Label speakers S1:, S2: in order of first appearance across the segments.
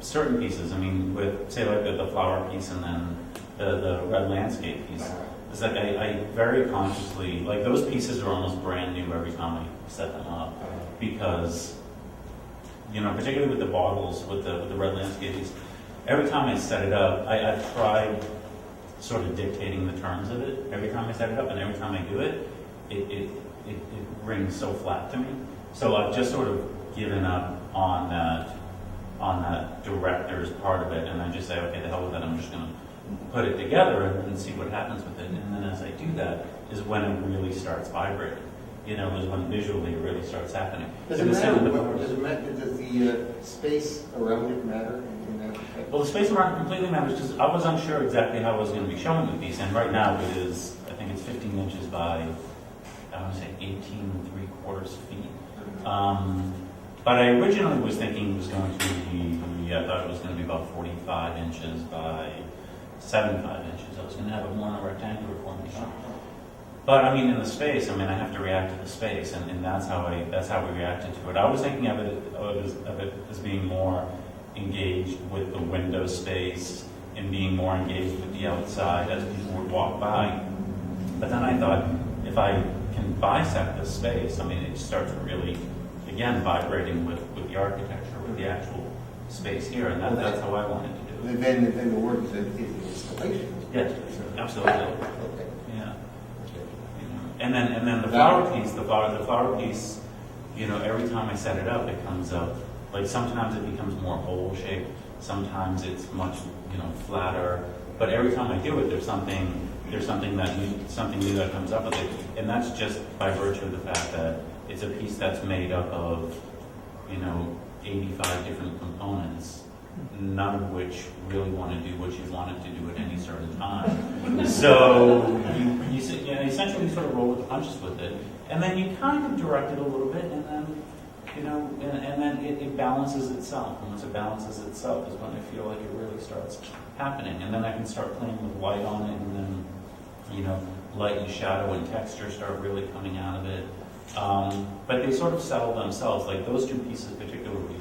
S1: certain pieces. I mean, with say like the flower piece and then the red landscape piece. It's like I very consciously, like those pieces are almost brand new every time I set them up, because, you know, particularly with the bottles, with the red landscape piece, every time I set it up, I've tried sort of dictating the terms of it every time I set it up, and every time I do it, it rings so flat to me. So I've just sort of given up on that director's part of it, and I just say, okay, the hell with it, I'm just going to put it together and see what happens with it. And then as I do that is when it really starts vibrating. You know, is when visually it really starts happening.
S2: Does it matter? Does the space around it matter in that respect?
S1: Well, the space around it completely matters, because I was unsure exactly how I was going to be showing the piece, and right now it is, I think it's 15 inches by, I want to say 18 3/4 feet. But I originally was thinking it was going to be, I thought it was going to be about 45 inches by 75 inches. I was going to have it more in a rectangular formation. But I mean, in the space, I mean, I have to react to the space, and that's how we reacted to it. I was thinking of it as being more engaged with the window space and being more engaged with the outside as people would walk by. But then I thought, if I can bisect the space, I mean, it starts really, again, vibrating with the architecture, with the actual space here, and that's how I wanted to do it.
S2: Then the word is installation.
S1: Yes, absolutely.
S2: Okay.
S1: Yeah. And then the flower piece, you know, every time I set it up, it comes up, like sometimes it becomes more oval shaped, sometimes it's much, you know, flatter, but every time I do it, there's something new that comes up with it, and that's just by virtue of the fact that it's a piece that's made up of, you know, 85 different components, none of which really want to do what you want it to do at any certain time. So you essentially sort of roll with the punches with it, and then you kind of direct it a little bit, and then, you know, and then it balances itself. And once it balances itself is when I feel like it really starts happening, and then I can start playing with light on it, and then, you know, light and shadow and texture start really coming out of it. But they sort of settle themselves. Like those two pieces particularly,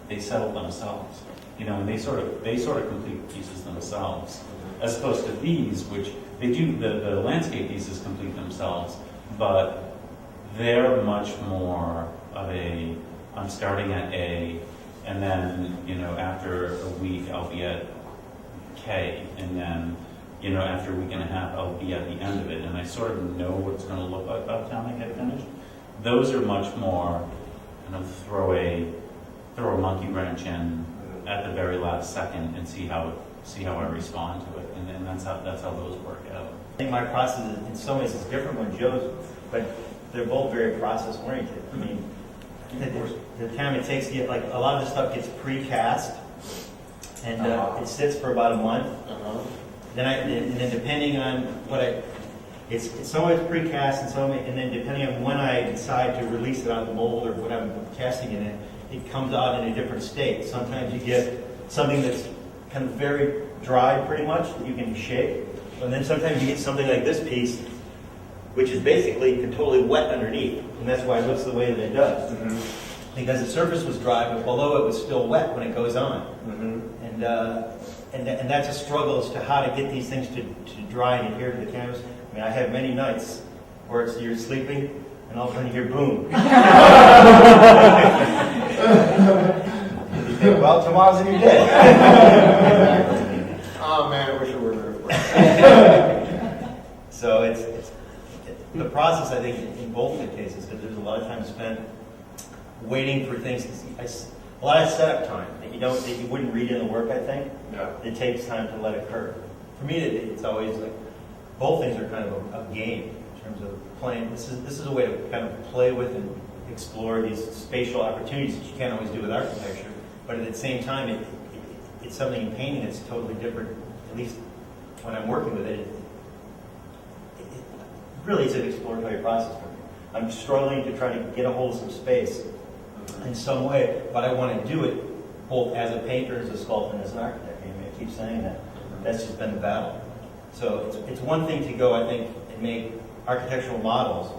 S1: they settle themselves. You know, and they sort of complete pieces themselves, as opposed to these, which they do. The landscape pieces complete themselves, but they're much more of a. I'm starting at A, and then, you know, after a week I'll be at K, and then, you know, after a week and a half I'll be at the end of it, and I sort of know what it's going to look like by the time I get finished. Those are much more kind of throw a monkey wrench in at the very last second and see how I respond to it, and then that's how those work out.
S3: I think my process in some ways is different when Joe's, but they're both very process oriented. I mean, the time it takes to get, like, a lot of the stuff gets precast, and it sits for about a month. And then depending on what it's always precast, and then depending on when I decide to release it out of the mold or what I'm casting it in, it comes out in a different state. Sometimes you get something that's kind of very dry, pretty much, that you can shape. And then sometimes you get something like this piece, which is basically totally wet underneath. And that's why it looks the way that it does. Mm-hmm. Because the surface was dry, but below it was still wet when it goes on. Mm-hmm. And that's a struggle as to how to get these things to dry and adhere to the canvas. I mean, I have many nights where you're sleeping, and all of a sudden you hear boom. You think, well, tomorrow's a new day.
S2: Oh man, I wish I were there.
S3: So it's the process, I think, in both the cases, because there's a lot of time spent waiting for things. A lot of setup time that you wouldn't read in the work. I think it takes time to let occur. For me, it's always like both things are kind of a game in terms of playing. This is a way to kind of play with and explore these spatial opportunities that you can't always do with architecture. But at the same time, it's something in painting that's totally different. At least when I'm working with it, it really is an exploratory process for me. I'm struggling to try to get a hold of some space in some way, but I want to do it both as a painter, as a sculptor, and as an architect. I mean, I keep saying that. That's just been the battle. So it's one thing to go, I think, and make architectural models,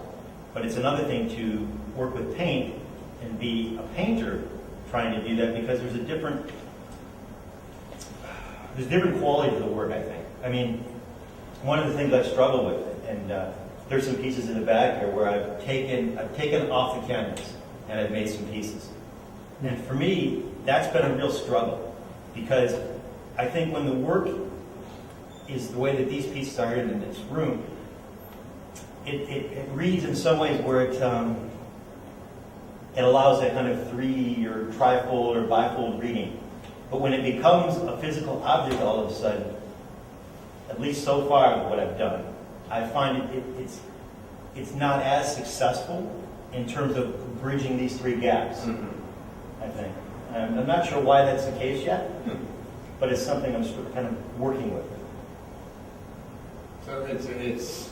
S3: but it's another thing to work with paint and be a painter trying to do that, because there's a different there's different quality to the work, I think. I mean, one of the things I've struggled with, and there's some pieces in the bag here where I've taken off the canvas and I've made some pieces. And for me, that's been a real struggle, because I think when the work is the way that these pieces are in this room, it reads in some ways where it allows that kind of 3 or trifold or bifold reading. But when it becomes a physical object all of a sudden, at least so far what I've done, I find it's not as successful in terms of bridging these 3 gaps, I think. I'm not sure why that's the case yet, but it's something I'm kind of working with.
S2: So it's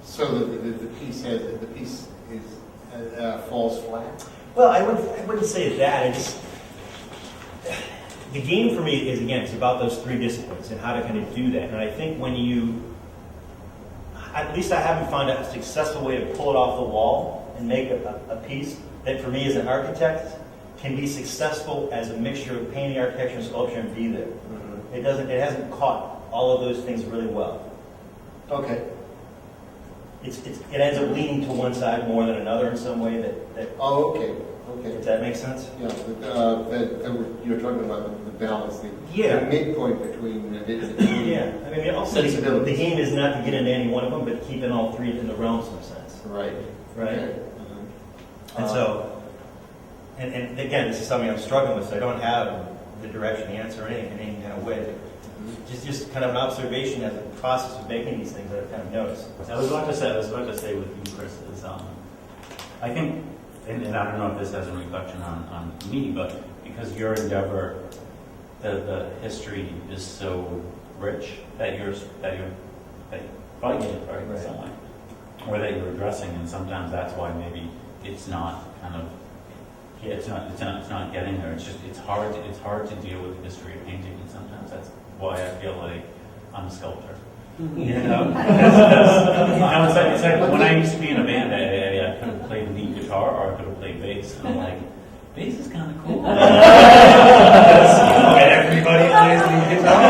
S2: so the piece falls flat.
S3: Well, I wouldn't say that. The game for me is, again, it's about those 3 disciplines and how to kind of do that. And I think when at least I haven't found a successful way to pull it off the wall and make a piece that for me as an architect can be successful as a mixture of painting, architecture, and sculpture and be there. It hasn't caught all of those things really well.
S2: Okay.
S3: It ends up leaning to one side more than another in some way that
S2: Oh, okay. Okay.
S3: Does that make sense?
S2: Yeah, you're talking about the balance, the midpoint between the
S3: Yeah, I mean, also the game is not to get into any one of them, but keeping all 3 in the realm, in some sense.
S2: Right.
S3: Right.
S2: Okay.
S3: And so, and again, this is something I'm struggling with, so I don't have the direction, the answer, or anything in any kind of way. Just kind of an observation as a process of making these things that I've kind of noticed.
S1: I was about to say with you, Chris, is I think, and I don't know if this has a reflection on me, but because your endeavor, the history is so rich that you're fighting it, right, in some way, or that you're addressing, and sometimes that's why maybe it's not kind of, it's not getting there. It's hard to deal with the history of painting, and sometimes that's why I feel like I'm a sculptor. You know, it's like when I used to be in a band, I could have played lead guitar or I could have played bass. And I'm like, bass is kind of cool. And everybody plays lead guitar.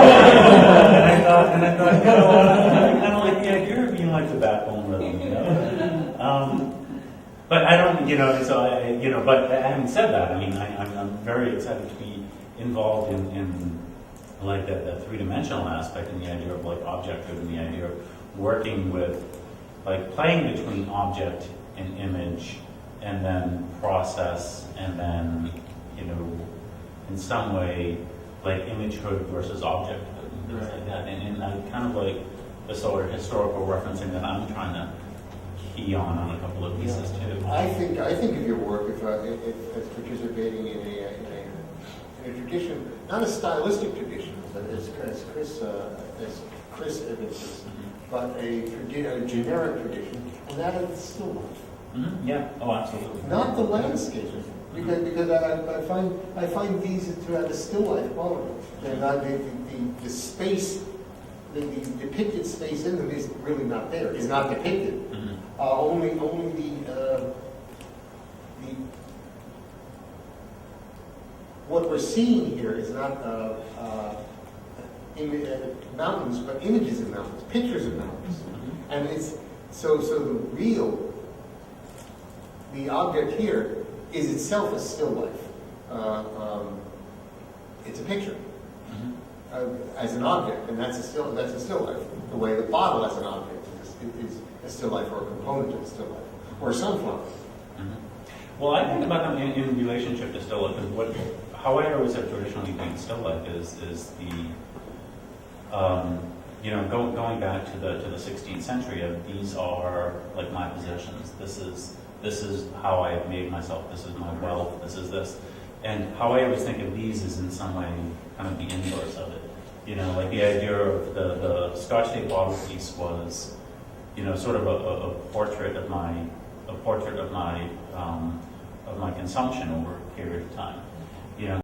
S1: And I thought, you know, I kind of like the idea of being like the backbone rhythm, you know. But I don't, you know, so but having said that, I mean, I'm very excited to be involved in like the 3-dimensional aspect and the idea of like objective and the idea of working with, like playing between object and image and then process and then, you know, in some way like imagehood versus objecthood and things like that. And I kind of like the sort of historical referencing that I'm trying to key on a couple of pieces too.
S2: I think of your work if as participating in a tradition, not a stylistic tradition, but as Chris evinces, but a generic tradition, and that is still life.
S1: Mm-hmm. Yeah. Oh, absolutely.
S2: Not the landscape, because I find these to have a still life quality. They're not the space, the depicted space in them is really not there. Is not depicted.
S1: Mm-hmm.
S2: Only the what we're seeing here is not mountains, but images of mountains, pictures of mountains, and it's so the object here is itself a still life. It's a picture as an object, and that's a still life. The way the bottle as an object is a still life, or a component of a still life, or a sunflower.
S1: Well, I think about them in relationship to still life, because how I always have traditionally viewed still life is the going back to the 16th century of these are like my possessions. This is how I have made myself. This is my wealth. This is this, and how I always think of these is in some way kind of the inverse of it. You know, like the idea of the Scotch tape bottle piece was, you know, sort of a portrait of my consumption over a period of time. You know.